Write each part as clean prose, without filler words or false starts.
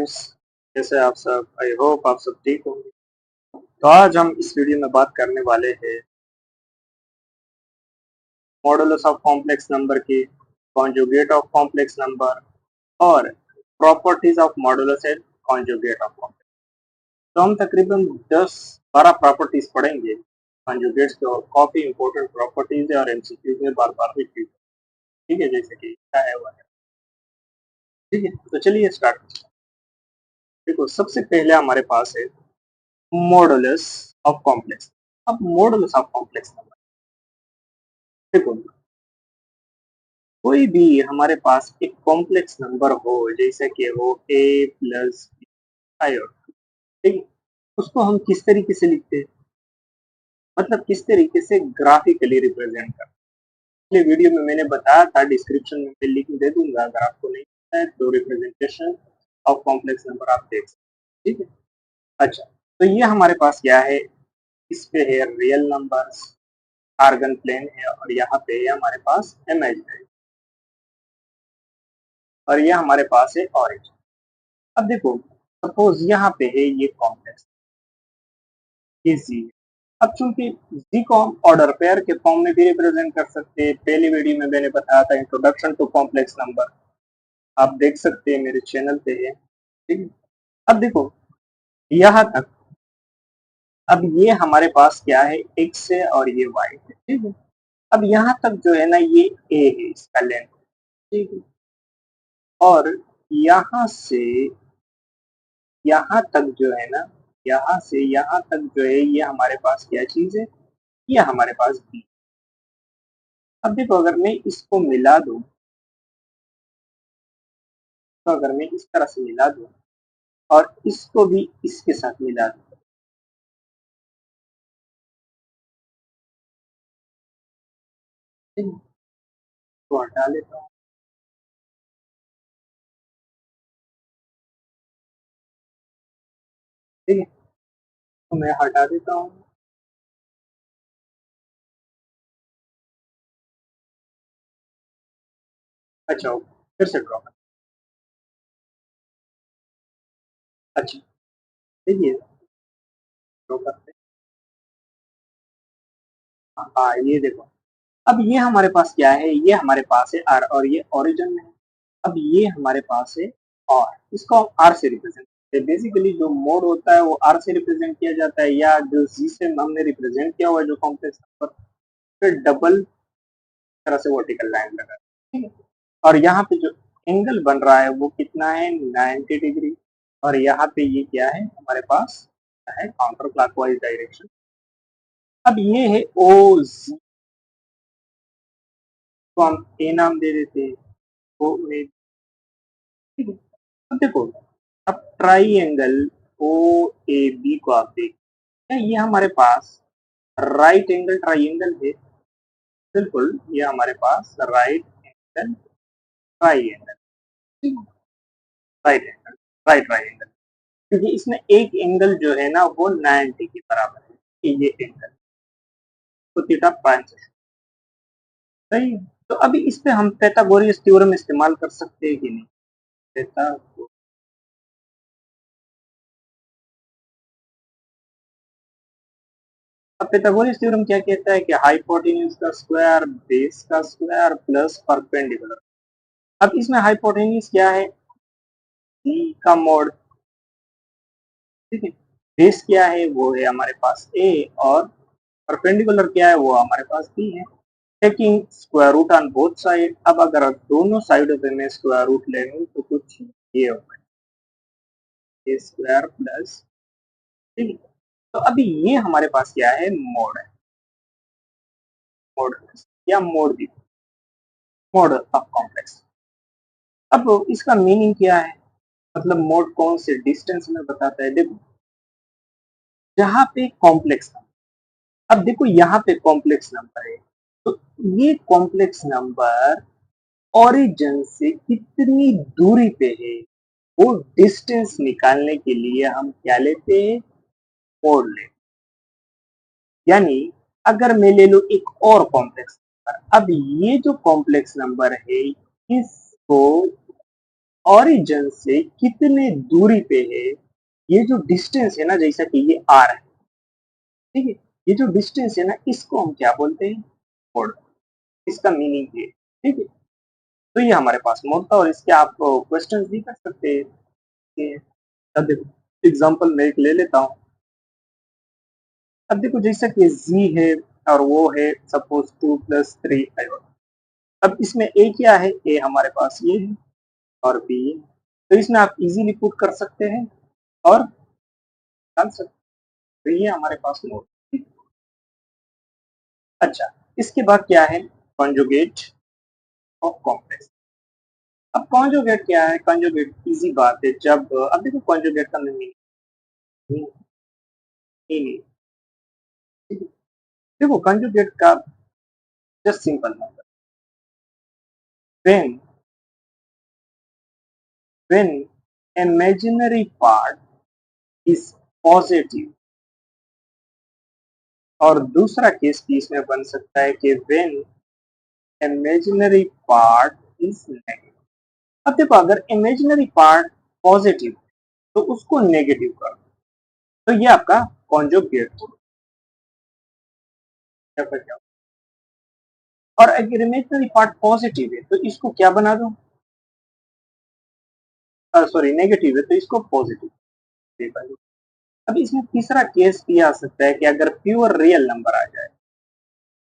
Friends, कैसे आप सब? आई होप आप सब ठीक होंगे। तो आज हम इस वीडियो में बात करने वाले हैं मॉडुलस ऑफ कॉम्प्लेक्स नंबर की, कॉन्जुगेट ऑफ कॉम्प्लेक्स नंबर और properties of modulus and conjugate of complex. तो हम तकरीबन 10-12 प्रॉपर्टीज पढ़ेंगे कॉन्जुगेट्स की, और काफी इंपॉर्टेंट प्रॉपर्टीज है और एमसीक्यूज में बार बार रिपीट। ठीक है, जैसे कि क्या है वह है। ठीक है, तो चलिए स्टार्ट करते हैं। देखो, सबसे पहले हमारे पास है मॉडुलस ऑफ कॉम्प्लेक्स। अब मॉडुलस ऑफ कॉम्प्लेक्स नंबर, देखो, कोई भी हमारे पास एक कॉम्प्लेक्स नंबर हो, जैसे कि हो a प्लस आयोट, ठीक है, उसको हम किस तरीके से लिखते हैं, मतलब किस तरीके से ग्राफिकली रिप्रेजेंट करते हैं। पिछले वीडियो में मैंने बताया था, डिस्क्रिप्शन में मैं लिंक दे दूंगा, अगर आपको नहीं पता है तो रिप्रेजेंटेशन ऑफ कॉम्प्लेक्स नंबर आप देख सकते हैं। ठीक है, अच्छा, तो ये हमारे पास क्या है, इस पे है रियल नंबर्स, आर्गन प्लेन है, और यहाँ पे है हमारे पास इमेजिनरी, और ये हमारे पास है ऑरिजिन। अब देखो, सपोज यहाँ पे है ये कॉम्प्लेक्स, ये जी। अब चूंकि जी को हम ऑर्डर पेयर के फॉर्म में भी रिप्रेजेंट कर सकते हैं, पहली वीडियो में मैंने बताया था इंट्रोडक्शन टू कॉम्प्लेक्स नंबर, आप देख सकते हैं, मेरे चैनल पे है। ठीक है, अब देखो यहाँ तक, अब ये हमारे पास क्या है, एक्स है और ये वाई है। ठीक है, अब यहाँ तक जो है ना, ये ए है, इसका लेंथ। ठीक है, और यहाँ से यहाँ तक जो है ना, यहाँ से यहाँ तक जो है, ये हमारे पास क्या चीज है, ये हमारे पास बी। अब देखो, अगर मैं इसको मिला दूं, तो अगर मैं इस तरह से मिला दूं और इसको भी इसके साथ मिला दूं, ठीक है, तो हटा लेता हूँ। ठीक है, तो मैं हटा देता हूँ। अच्छा, फिर से ड्रॉ कर। अच्छा, देखिए, ड्रॉ करते हैं। हाँ, ये देखो, अब ये हमारे पास क्या है, ये हमारे पास है आर, और ये ओरिजिन में है। अब ये हमारे पास है और, इसको हम आर से रिप्रेजेंट करते हैं। बेसिकली जो मोड होता है वो आर से रिप्रेजेंट किया जाता है, या जो जी से हमने रिप्रेजेंट किया हुआ है जो कॉम्प्लेक्स नंबर, फिर डबल तरह से वर्टिकल लाइन लगा, ठीक है, और यहाँ पे जो एंगल बन रहा है वो कितना है, 90 डिग्री, और यहाँ पे ये क्या है हमारे पास, है काउंटर क्लॉकवाइज डायरेक्शन। अब ये है ओ जी, को हम ए नाम दे देते हैं, ओ ए, ठीक है। अब देखो, अब ट्राइएंगल ओ ए बी को आप देखिए, ये हमारे पास राइट एंगल ट्राइएंगल है। बिल्कुल, ये हमारे पास right angle triangle, right angle, right triangle, क्योंकि इसमें एक एंगल जो है ना वो 90 के बराबर है, ये एंगल, तो थीटा 5 है। सही है? तो अभी इस पे हम पैथागोरस थ्योरम इस्तेमाल कर सकते हैं कि नहीं? पैथा अब पैथागोरस थ्योरम क्या कहता है कि हाइपोटेन्यूज का स्क्वायर बेस का स्क्वायर प्लस परपेंडिकुलर। अब इसमें हाइपोटेन्यूज क्या है, सी का मोड, ठीक है, बेस क्या है, वो है हमारे पास ए, और परपेंडिकुलर क्या है, वो हमारे पास बी है। Taking square root on both side, अब अगर दोनों साइडों पे मैं स्क्वायर रूट ले लूं तो कुछ ये होगा, ए स्क्वायर प्लस, ठीक है। तो अभी ये हमारे पास क्या है, मोड है, मोड या मोड भी, मोड ऑफ कॉम्प्लेक्स। अब इसका मीनिंग क्या है, मतलब मोड कौन से डिस्टेंस में बताता है। देखो, जहाँ पे कॉम्प्लेक्स, अब देखो यहाँ पे कॉम्प्लेक्स नंबर है, तो ये कॉम्प्लेक्स नंबर ओरिजिन से कितनी दूरी पे है, वो डिस्टेंस निकालने के लिए हम क्या लेते हैं, मोड लेते हैं। यानी अगर मैं ले लूं एक और कॉम्प्लेक्स नंबर, अब ये जो कॉम्प्लेक्स नंबर है इसको ओरिजिन से कितने दूरी पे है, ये जो डिस्टेंस है ना, जैसा कि ये आर है, ठीक है, ये जो डिस्टेंस है ना, इसको हम क्या बोलते हैं, मोड। इसका मीनिंग ये, ठीक है। तो ये हमारे पास मोड था, और इसके आप क्वेश्चंस भी कर सकते हैं। अब देखो एग्जांपल मैं एक ले लेता हूँ। अब देखो जैसा कि जी है और वो है सपोज 2 + 3 आयोटा। अब इसमें ए क्या है, ए हमारे पास ये है और बी है, तो इसमें आप इजीली पुट कर सकते हैं और डाल सकते हैं। तो ये हमारे पास मोड। अच्छा, इसके बाद क्या है, कॉन्जुगेट ऑफ कॉम्प्लेक्स। अब कॉन्जुगेट क्या है, कॉन्जुगेट इजी बात है, जब अब देखो कॉन्जुगेट का मीनिंग, देखो कॉन्जुगेट का जस्ट सिंपल मतलब, when when imaginary part is positive, और दूसरा केस भी इसमें बन सकता है कि when imaginary part is negative। अब देखो अगर imaginary part पॉजिटिव तो उसको नेगेटिव कर दो, तो ये आपका कॉन्जुगेट होगा। और अगर इमेजिनरी पार्ट पॉजिटिव है तो इसको क्या बना दो, सॉरी नेगेटिव है तो इसको पॉजिटिव। अब इसमें तीसरा केस भी आ सकता है कि अगर प्योर रियल नंबर आ जाए,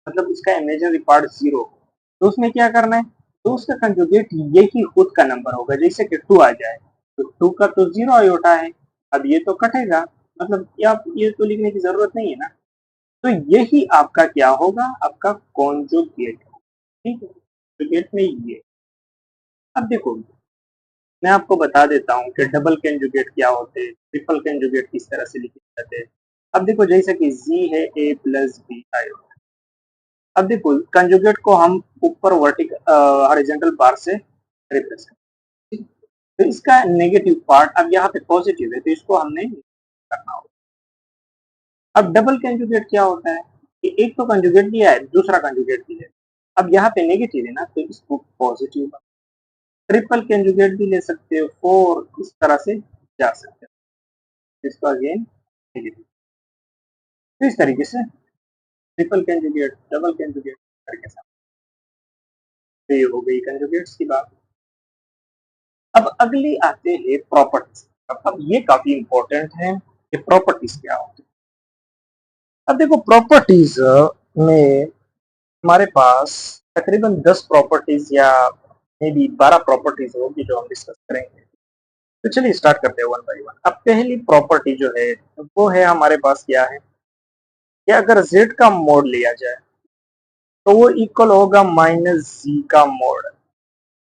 मतलब उसका इमेजिनरी पार्ट 0, तो उसमें क्या करना है, तो उसका कंजुगेट ये ही खुद का नंबर होगा। जैसे कि 2 आ जाए तो 2 का तो 0 आयोटा है, अब ये तो कटेगा, मतलब ये तो लिखने की जरूरत नहीं है ना। तो यही आपका क्या होगा, आपका कॉन्जुगेट। ठीक है, कॉन्जुगेट में ये। अब देखो मैं आपको बता देता हूँ कि डबल कंजुगेट क्या होते हैं, ट्रिपल कंजुगेट किस तरह से लिखे जाते हैं। अब देखो जैसे कि जी है a + b आयोटा। अब देखो कंजुगेट को हम ऊपर वर्टिकल हॉरिजॉन्टल बार से रिप्लेस करते हैं, तो इसका नेगेटिव पार्ट अब यहाँ पे पॉजिटिव है तो इसको हमने करना होगा। अब डबल कंजुगेट क्या होता है कि एक तो कंजुगेट दिया है, दूसरा कंजुगेट दिया है, अब यहाँ पे नेगेटिव है ना तो इसको पॉजिटिव, ट्रिपल कंजुगेट भी ले सकते हो, फोर, इस तरह से जा सकते हो, इसको अगेन नेगेटिव। तो इस तरीके से ट्रिपल कंजुगेट, डबल कंजुगेट करके साथ, तो ये हो गई कंजुगेट्स की बात। अब अगली आते हैं प्रॉपर्टीज। अब ये काफी इंपॉर्टेंट है कि प्रॉपर्टीज क्या होती है। अब देखो प्रॉपर्टीज में हमारे पास तकरीबन 10 प्रॉपर्टीज या मे बी 12 प्रॉपर्टीज होगी जो हम डिस्कस करेंगे। तो चलिए स्टार्ट करते हैं वन बाय वन। अब पहली प्रॉपर्टी जो है वो है हमारे पास क्या है कि अगर z का मोड लिया जाए तो वो इक्वल होगा -z का मोड,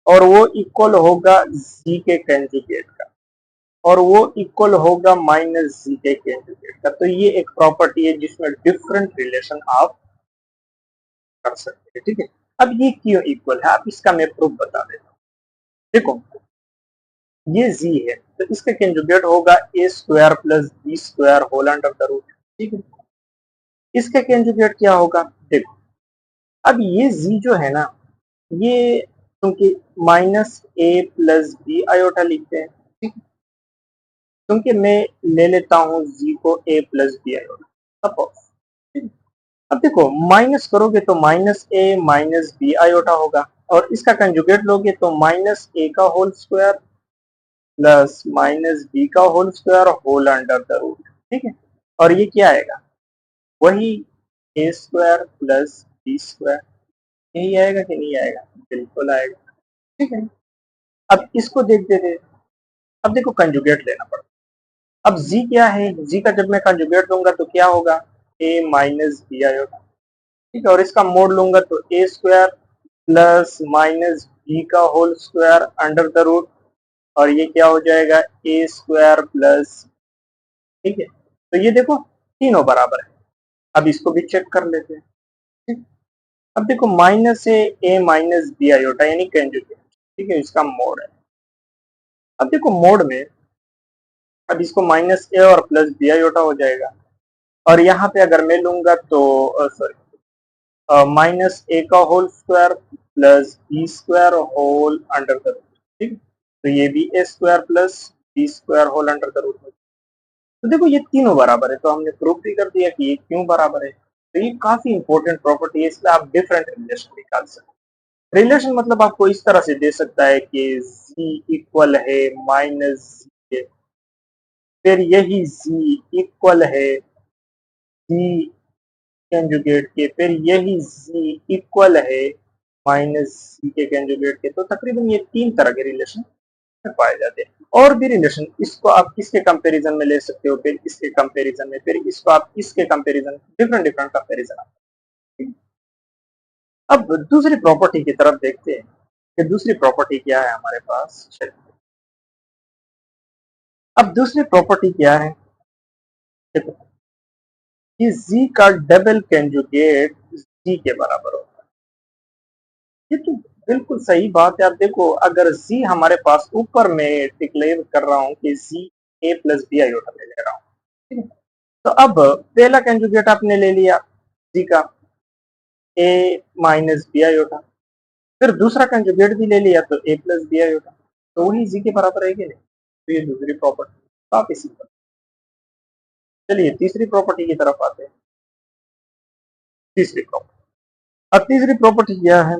और वो इक्वल होगा z के कंजुगेट का, और वो इक्वल होगा -z के कंजुगेट का। तो ये एक प्रॉपर्टी है जिसमें डिफरेंट रिलेशन आप कर सकते हैं, ठीक है। अब ये क्यों इक्वल है, आप इसका मैं प्रूफ बता देता हूँ। देखो ये z है तो इसका कंजुगेट होगा a² + b² whole under the root, ठीक है। इसका कंजुगेट क्या होगा, देखो अब ये z जो है ना, ये क्योंकि -a + b आयोटा लिखते हैं, ठीक है, क्योंकि मैं ले लेता हूँ z को a + b आयोटा सपोज। अब देखो माइनस करोगे तो -a - b आयोटा होगा, और इसका कंजुगेट लोगे तो -a का होल स्क्वायर प्लस -b का whole square whole under the root, ठीक है। और ये क्या आएगा, वही a² + b², यही आएगा कि नहीं आएगा, बिल्कुल आएगा, ठीक है। अब इसको देखते थे, अब देखो कंजुगेट लेना पड़ता। अब z क्या है, z का जब मैं कंजुगेट लूंगा तो क्या होगा, a - b आएगा, ठीक है। और इसका मोड लूंगा तो a² प्लस -b का whole square under the root, और ये क्या हो जाएगा a² प्लस, ठीक है। तो ये देखो तीनों बराबर है। अब इसको भी चेक कर लेते हैं, ठीक। अब देखो माइनस है a - b आयोटा यानी कंजुगेट, ठीक है, इसका मोड है। अब देखो मोड में अब इसको -a और प्लस b आयोटा हो जाएगा, और यहाँ पे अगर मैं लूंगा तो सॉरी -a का whole square plus b² whole under the root, ठीक है। तो ये भी A square plus B square whole under the root में। तो देखो ये तीनों बराबर है, तो हमने प्रूव भी कर दिया कि ये क्यों बराबर है। तो ये काफी इंपॉर्टेंट प्रॉपर्टी है, इसलिए आप डिफरेंट रिलेशन निकाल सकते हैं। रिलेशन मतलब आपको इस तरह से दे सकता है कि z इक्वल है माइनस z, फिर यही z इक्वल है z कंजुगेट के, फिर यही z इक्वल है माइनस z के कंजुगेट के। तो तकरीबन ये तीन तरह के रिलेशन पाए जाते हैं। और भी रिलेशन, इसको आप किसके कंपैरिजन में ले सकते हो, फिर इसके कंपैरिजन में, फिर इसको आप इसके कंपैरिजन, डिफरेंट डिफरेंट कंपैरिजन। अब दूसरी प्रॉपर्टी की तरफ देखते हैं कि दूसरी प्रॉपर्टी क्या है हमारे पास। चलिए, अब दूसरी प्रॉपर्टी क्या है, देखो कि z का डबल कंजुगेट z के बराबर होता है। ये तो बिल्कुल सही बात है। आप देखो, अगर z हमारे पास ऊपर में डिक्लेयर कर रहा हूँ कि z a plus B iota में ले रहा हूँ, ठीक है। तो अब पहला कंजुगेट आपने ले लिया जी का a माइनस बी आयोटा, फिर दूसरा कंजुगेट भी ले लिया तो a प्लस बी आयोटा, तो वही जी के बराबर है कि नहीं। तो ये दूसरी प्रॉपर्टी काफी सिंपल। चलिए तीसरी प्रॉपर्टी की तरफ आते हैं। तीसरी प्रॉपर्टी, अब तीसरी प्रॉपर्टी क्या है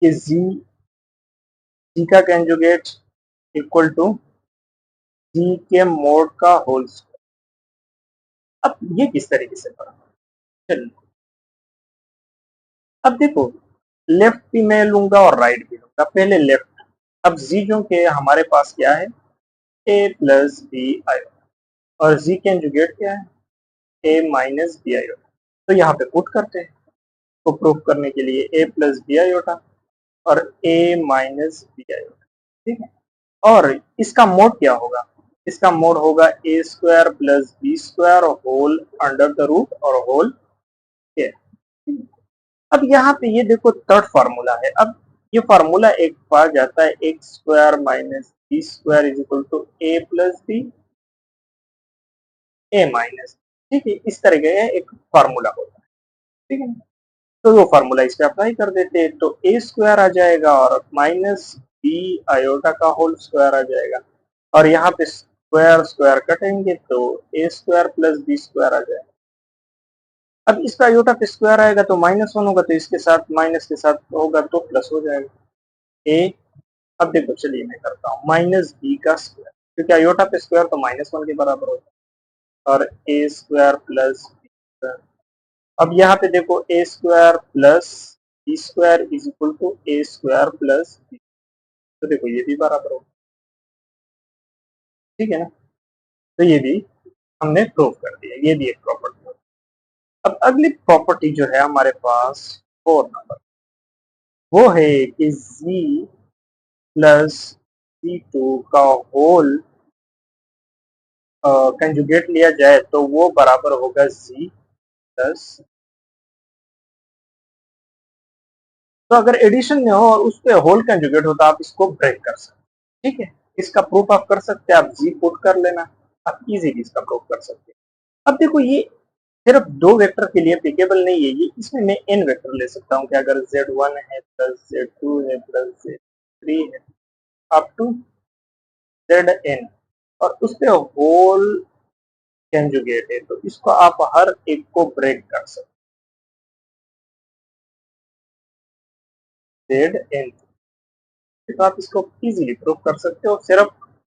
कि जी का कंजुगेट इक्वल टू जी के मोड का होल स्क्वायर। अब ये किस तरीके से पढ़ा, चलिए अब देखो, लेफ्ट भी मैं लूंगा और राइट भी लूंगा। पहले लेफ्ट, अब जी जो के हमारे पास क्या है a प्लस बी आयोटा, और जी कंजुगेट क्या है a माइनस बी आयोटा। तो यहाँ पे पुट करते हैं, को प्रूफ करने के लिए a प्लस बी आयोटा और a माइनस बी आयोटा, ठीक है। और इसका मोड क्या होगा, इसका मोड होगा A square plus B square whole under the root और होल स्क्वायर। अब यहाँ पे ये देखो थर्ड फार्मूला है। अब ये फार्मूला एक बार जाता है X square minus B square is equal to A plus B A minus, ठीक है। इस तरह का एक फार्मूला होता है, ठीक है। तो वो फार्मूला इस पे अप्लाई कर देते हैं, तो ए स्क्वायर आ जाएगा और माइनस बी आयोटा का होल स्क्वायर आ जाएगा, और यहाँ पे स्क्वायर स्क्वायर कटेंगे तो ए स्क्वायर प्लस बी स्क्वायर आ जाएगा। अब इसका आयोटा पे स्क्वायर आएगा तो माइनस वन होगा, तो इसके साथ माइनस के साथ होगा तो प्लस हो जाएगा ए। अब देखो चलिए मैं करता हूँ माइनस बी का स्क्वायर, क्योंकि आयोटा पे स्क्वायर तो माइनस वन के बराबर होता है, और A square plus B square. अब यहाँ पे देखो A square plus B square is equal to A square plus B, तो देखो ये भी बराबर होगा, ठीक है ना। तो ये भी हमने प्रूव कर दिया, ये भी एक प्रॉपर्टी होगी। अब अगली प्रॉपर्टी जो है हमारे पास 4 नंबर, वो है कि z प्लस c2 का होल कंजुगेट लिया जाए तो वो बराबर होगा z प्लस। तो अगर एडिशन में हो और उस पे होल कंजुगेट हो तो आप इसको ब्रेक कर सकते हैं, ठीक है। इसका प्रूफ आप कर सकते हैं, आप जी पुट कर लेना, आप इजीली इसका प्रूफ कर सकते हैं। अब देखो ये सिर्फ दो वेक्टर के लिए एप्लीकेबल नहीं है, ये इसमें मैं n वेक्टर ले सकता हूँ कि अगर z1 है प्लस z2 है प्लस z3 है अप टू zn, और उस पे होल कंजुगेट है, तो इसको आप हर एक को ब्रेक कर सकते हैं zn, तो आप इसको इजीली प्रूव कर सकते हो। सिर्फ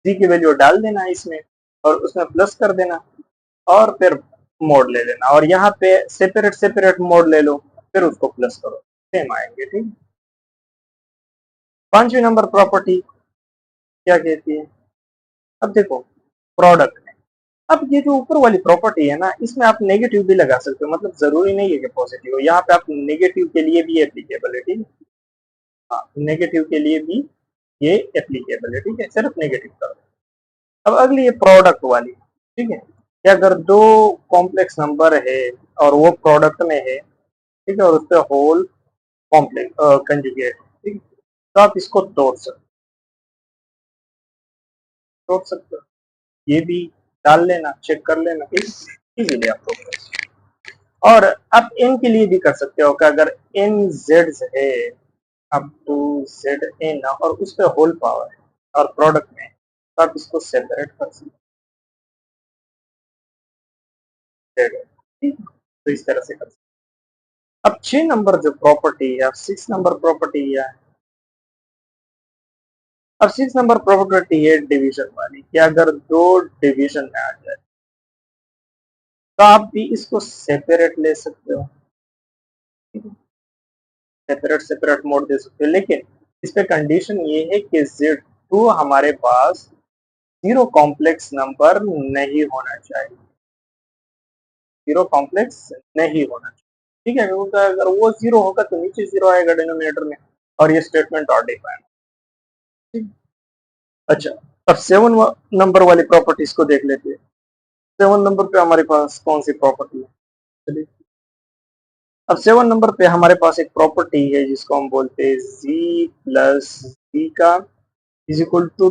जी की वैल्यू डाल देना है इसमें और उसमें प्लस कर देना, और फिर मोड ले लेना, और यहाँ पे सेपरेट सेपरेट मोड ले लो, फिर उसको प्लस करो, सेम आएंगे, ठीक। पांचवी नंबर प्रॉपर्टी क्या कहती है, अब देखो प्रोडक्ट में। अब ये जो ऊपर वाली प्रॉपर्टी है ना, इसमें आप नेगेटिव भी लगा सकते हो, मतलब जरूरी नहीं है कि पॉजिटिव हो। यहाँ पे आप नेगेटिव के लिए भी एप्लीकेबल है, ठीक है। हाँ, नेगेटिव के लिए भी ये एप्लीकेबल है, ठीक है, सिर्फ नेगेटिव करो। अब अगली है प्रोडक्ट वाली, ठीक है, कि अगर दो कॉम्प्लेक्स नंबर है और वो प्रोडक्ट में है, ठीक है, और उस पर होल कॉम्प्लेक्स कंजुगेट, ठीक है, तो आप इसको तोड़ सकते हो, ये भी डाल लेना, चेक कर लेना इजीली आप तोड़ सकते हो। और आप एन के लिए भी कर सकते हो कि अगर एन जेड है अप टू जेड एन और उस पर होल पावर है, और प्रोडक्ट में, तो आप इसको सेपरेट कर सकते हैं। ठीक है? तो इस तरह से कर सकते हैं। अब 6 नंबर जो प्रॉपर्टी है, अब 6 नंबर प्रॉपर्टी है, अब 6 नंबर प्रॉपर्टी है डिवीजन वाली, कि अगर दो डिवीजन में आ जाए तो आप भी इसको सेपरेट ले सकते हो, सेपरेट सेपरेट मोड दे सकते हो, लेकिन इस पे कंडीशन ये है कि Z2 हमारे पास जीरो कॉम्प्लेक्स नंबर नहीं होना चाहिए, जीरो कॉम्प्लेक्स नहीं होना चाहिए। ठीक है, क्योंकि अगर वो जीरो होगा तो नीचे जीरो आएगा डिनोमिनेटर में, और ये स्टेटमेंट और डिफाइन। अच्छा, अब 7 नंबर वाली प्रॉपर्टीज को देख लेते हैं। 7 नंबर पे हमारे पास कौन सी प्रॉपर्टी है, चलिए। अब 7 नंबर पे हमारे पास एक प्रॉपर्टी है जिसको हम बोलते हैं z प्लस z का is equal to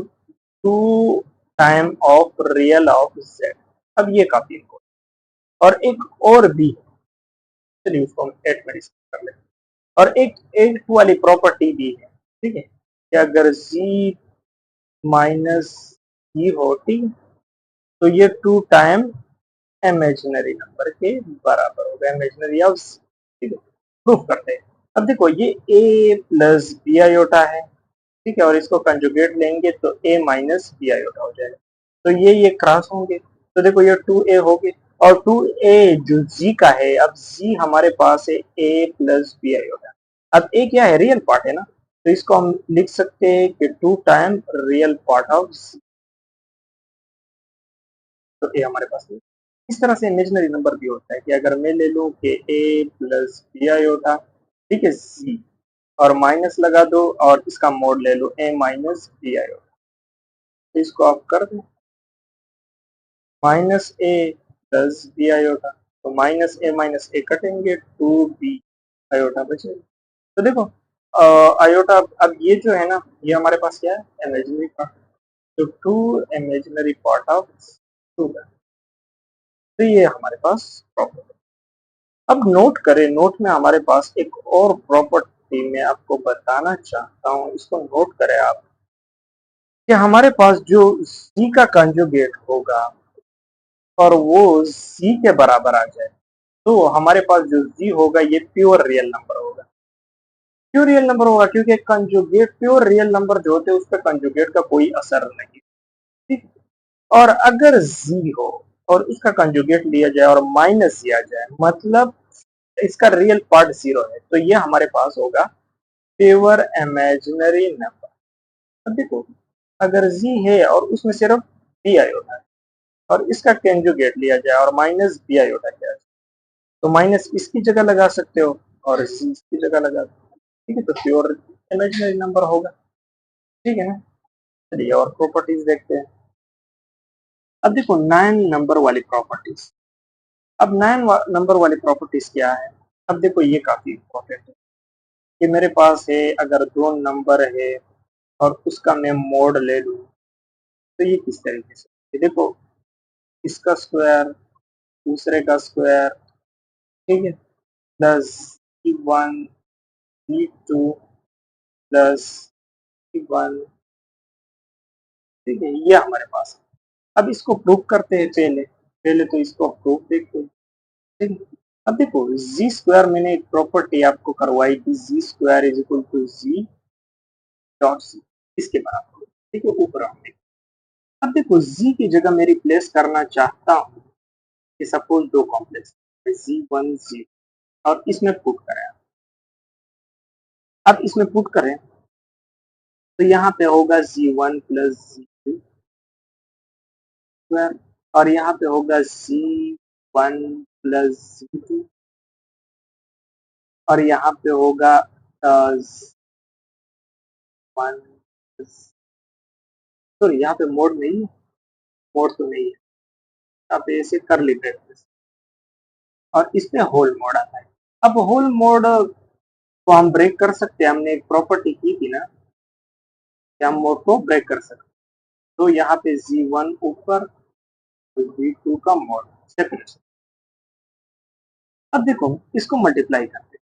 2 time of real of z। अब ये काफी इम्पोर्टेंट, और एक और भी, चलिए उसको हम एट में डिस्कस कर लेते हैं। और एक एट वाली प्रॉपर्टी भी है, ठीक है, कि अगर z माइनस ई हो, ठीक है, तो ये 2 टाइम इमेजिनरी नंबर के बराबर होगा, इमेजिनरी ऑफ, ठीक है, प्रूफ करते हैं। अब देखो ये a प्लस बी आयोटा है, ठीक है, और इसको कंजुगेट लेंगे तो a माइनस बी आयोटा हो जाएगा, तो ये क्रॉस होंगे, तो देखो ये 2a हो गए, और 2a जो z का है, अब z हमारे पास है a प्लस बी आयोटा। अब a क्या है, रियल पार्ट है ना, तो इसको हम लिख सकते हैं कि 2 time real part of z, तो a हमारे पास है। इस तरह से इमेजिनरी नंबर भी होता है कि अगर मैं ले लूं कि a प्लस बी आयोटा, ठीक है, z, और माइनस लगा दो और इसका मोड ले लो a माइनस बी आयोटा, तो इसको आप कर दो माइनस ए प्लस बी आयोटा, तो माइनस ए कटेंगे, 2b आयोटा बचेगा। तो देखो आयोटा, अब ये जो है ना, ये हमारे पास क्या है, इमेजिनरी पार्ट, तो 2 इमेजिनरी पार्ट ऑफ 2 है, तो ये हमारे पास प्रॉपर्टी। अब नोट करें, नोट में हमारे पास एक और प्रॉपर्टी मैं आपको बताना चाहता हूँ, इसको नोट करें आप, कि हमारे पास जो सी का कंजुगेट होगा और वो सी के बराबर आ जाए, तो हमारे पास जो जी होगा ये प्योर रियल नंबर होगा, प्योर रियल नंबर होगा, क्योंकि कंजुगेट, प्योर रियल नंबर जो होते हैं उस पर कंजुगेट का कोई असर नहीं, ठीक। और अगर जी हो और उसका कंजुगेट लिया जाए और माइनस दिया जाए, मतलब इसका रियल पार्ट जीरो है, तो ये हमारे पास होगा प्योर इमेजिनरी नंबर। अब देखो, अगर जी है और उसमें सिर्फ बी आयोटा है, और इसका कंजुगेट लिया जाए और माइनस बी आयोटा किया जाए, तो माइनस इसकी जगह लगा सकते हो और सी इसकी जगह लगा सकते हो, ठीक है, तो प्योर इमेजिनरी नंबर होगा, ठीक है ना। चलिए और प्रॉपर्टीज देखते हैं। अब देखो 9 नंबर वाली प्रॉपर्टीज, अब 9 नंबर वाली प्रॉपर्टीज क्या है। अब देखो ये काफी इंपॉर्टेंट है, कि मेरे पास है, अगर दो नंबर है और उसका मैं मोड ले लूं, तो ये किस तरीके से, ये देखो, इसका स्क्वायर, दूसरे का स्क्वायर, ठीक है, plus one, two, plus one, ठीक है, ये हमारे पास है। अब इसको प्रूव करते हैं, पहले पहले तो इसको प्रूफ देखते हैं, ठीक है। अब देखो जी स्क्वायर, मैंने एक प्रॉपर्टी आपको करवाई थी, G square is equal to G dot C, इसके बराबर, ठीक है, ऊपर हमने। अब देखो जी की जगह मैं रिप्लेस करना चाहता हूँ कि सपोज दो कॉम्प्लेक्स जी वन जी, और इसमें पुट करें, अब इसमें पुट करें तो यहाँ पे होगा G one plus G two square, और यहाँ पे होगा G one plus G two, और यहाँ पे होगा वन, सॉरी यहाँ पे मोड नहीं है, मोड तो नहीं है, यहाँ पे ऐसे कर ली ब्रैकेट, और इसमें होल मोड आता है। अब होल मोड को हम ब्रेक कर सकते हैं, हमने एक प्रॉपर्टी की थी ना कि हम मोड को ब्रेक कर सकते हैं, तो यहाँ पे जी1 ऊपर, जी2 का मोड सेपरेट। अब देखो इसको मल्टीप्लाई करते हैं,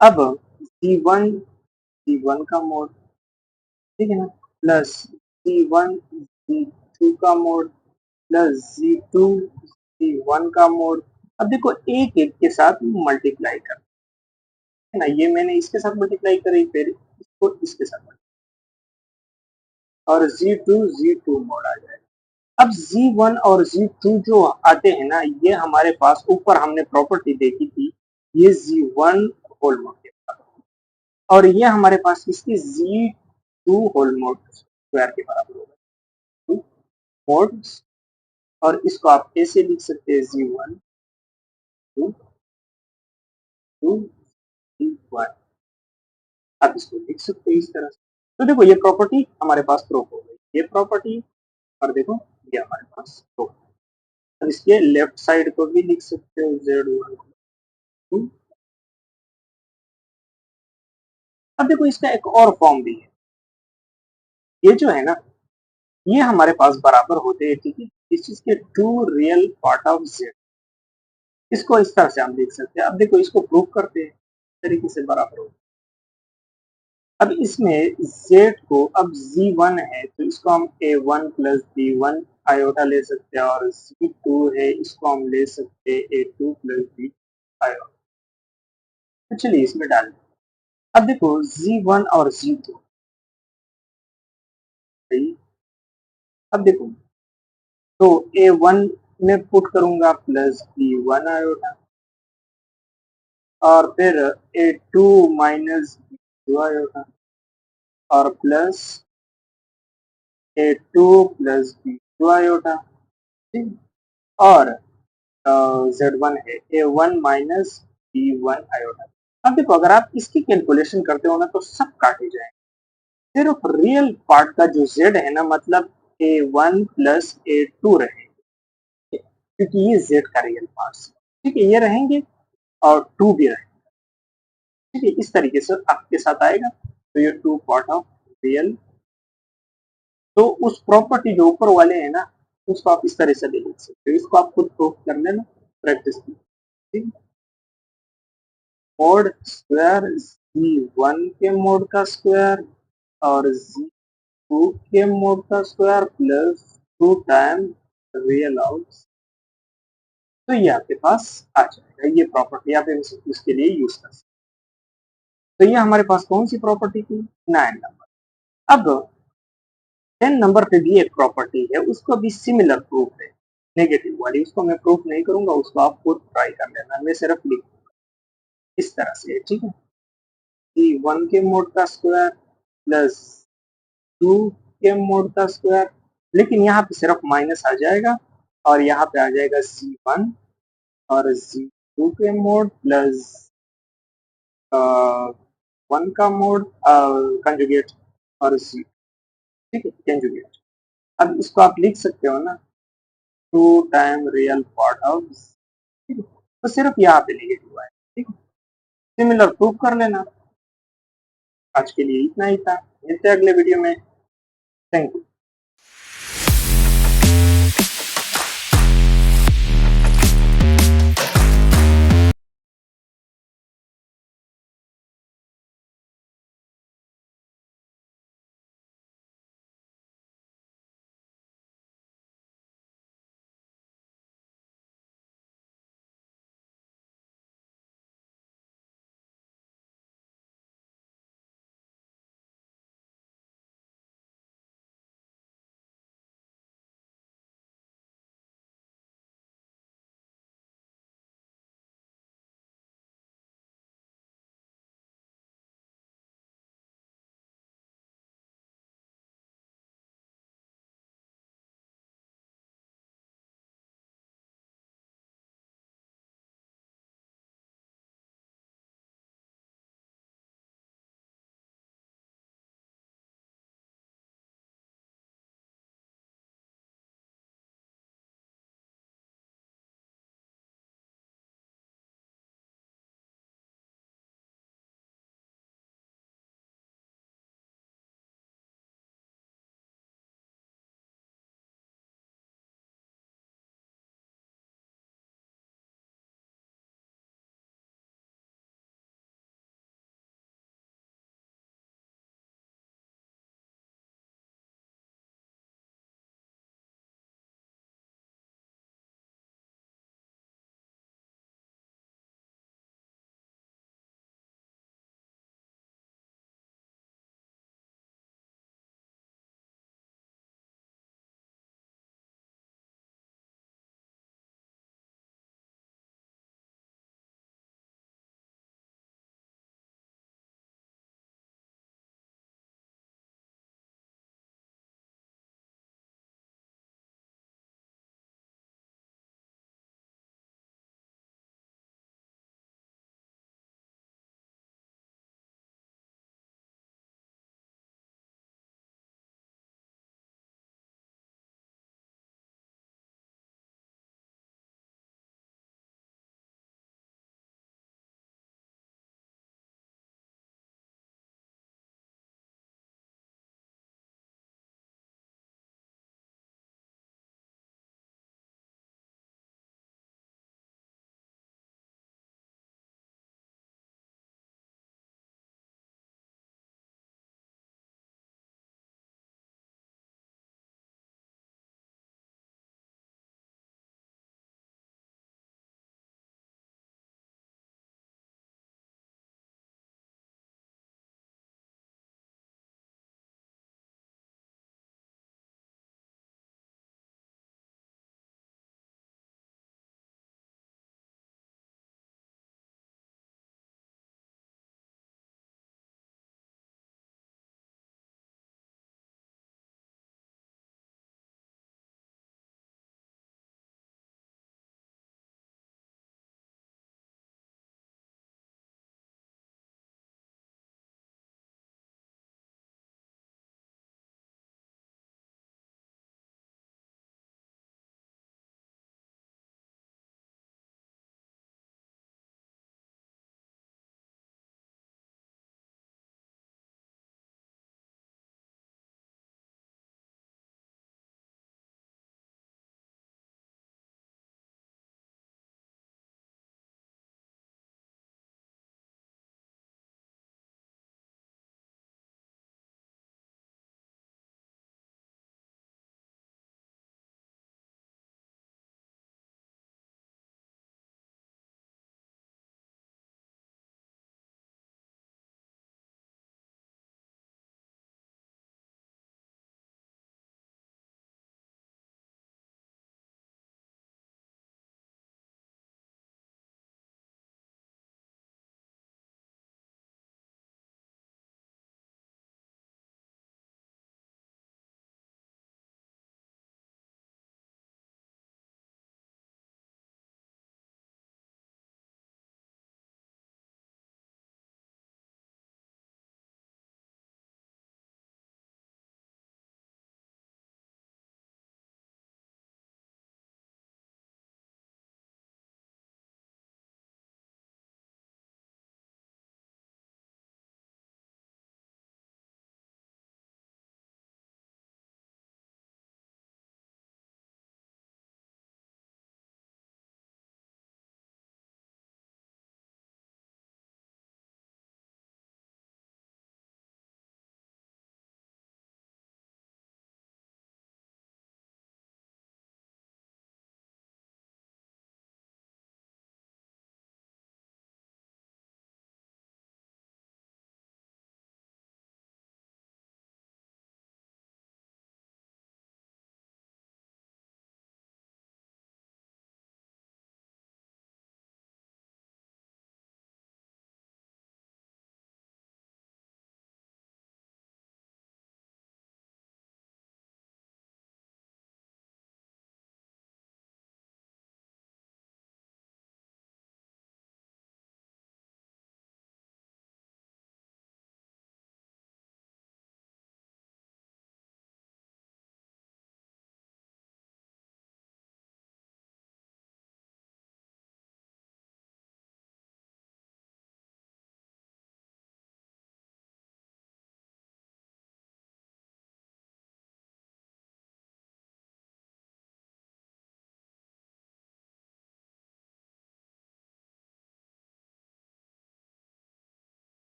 अब जी1 का मोड, ठीक है ना, प्लस Z1 Z2 का मोड प्लस Z2 Z1 का मोड। अब देखो एक एक के साथ मल्टीप्लाई कर है ना, ये मैंने इसके साथ मल्टीप्लाई करी, फिर इसको इसके साथ और Z2 मोड आ जाएगा। अब Z1 और Z2 जो आते हैं ना, ये हमारे पास ऊपर हमने प्रॉपर्टी देखी थी, ये Z1 होल मोड के पास, और ये हमारे पास इसकी Z2 होल मोड स्क्वायर के बराबर होगा, टू मोड। और इसको आप ऐसे लिख सकते हैं, Z1 टू टू Z1, आप इसको लिख सकते हैं इस तरह से। तो देखो ये प्रॉपर्टी हमारे पास प्रूफ हो गई, ये प्रॉपर्टी, और देखो ये हमारे पास प्रूफ। अब इसके लेफ्ट साइड को भी लिख सकते हो, Z1 टू। अब देखो इसका एक और फॉर्म भी है, ये जो है ना, ये हमारे पास बराबर होते हैं, ठीक है, इस चीज के two real part of Z। इसको इस तरह से हम देख सकते हैं। अब देखो इसको प्रूव करते हैं, इस तरीके से बराबर होते हैं। अब इसमें Z को, अब Z1 है तो इसको हम A1 प्लस B1 आयोटा ले सकते हैं, और Z2 है इसको हम ले सकते हैं A2 प्लस B आयोटा। तो चलिए इसमें डाल दें। अब देखो Z1 और Z2, अब देखो तो A1 में पुट करूंगा प्लस B1 आयोटा, और फिर A2 माइनस B2 आयोटा, और plus A2 plus B2 iota, ठीक। और Z1 है A1 माइनस B1 आयोटा। अब देखो अगर आप इसकी कैलकुलेशन करते हो ना, तो सब काटे जाएंगे, सिर्फ रियल पार्ट का जो Z है ना, मतलब A1 प्लस A2 रहेंगे, क्योंकि ये Z का रियल पार्ट है, ठीक है, ये रहेंगे और 2 भी रहेंगे, ठीक है, इस तरीके से आपके साथ आएगा। तो ये 2 पार्ट ऑफ रियल, तो उस प्रॉपर्टी जो ऊपर वाले हैं ना, उसको आप इस तरह से भी लिख सकते हो, इसको आप खुद प्रूव कर लेना, प्रैक्टिस की, ठीक। मोड स्क्वायर Z1 के मोड का स्क्वायर और Z2 के मोड का square plus 2 time real out, तो ये आपके पास आ जाएगा। ये प्रॉपर्टी आप इसके लिए यूज कर सकते हैं। तो ये हमारे पास कौन सी प्रॉपर्टी थी, 9 नंबर। अब 10 नंबर पे भी एक प्रॉपर्टी है, उसको भी सिमिलर प्रूफ है, नेगेटिव वाली, उसको मैं प्रूफ नहीं करूंगा, उसको आप खुद ट्राई कर लेना, मैं सिर्फ लिख इस तरह से, ठीक है। C1 के मोड का स्क्वायर प्लस 2 के मोड का स्क्वायर, लेकिन यहाँ पे सिर्फ माइनस आ जाएगा, और यहाँ पे आ जाएगा C1 और Z2 के मोड प्लस 1 का मोड कंजुगेट, और Z, ठीक है, कंजुगेट। अब इसको आप लिख सकते हो ना, 2 टाइम रियल पार्ट ऑफ, ठीक है, तो सिर्फ यहाँ पे नेगेटिव आए, ठीक है, सिमिलर प्रूव कर लेना। आज के लिए इतना ही था, मिलते हैं अगले वीडियो में, थैंक यू।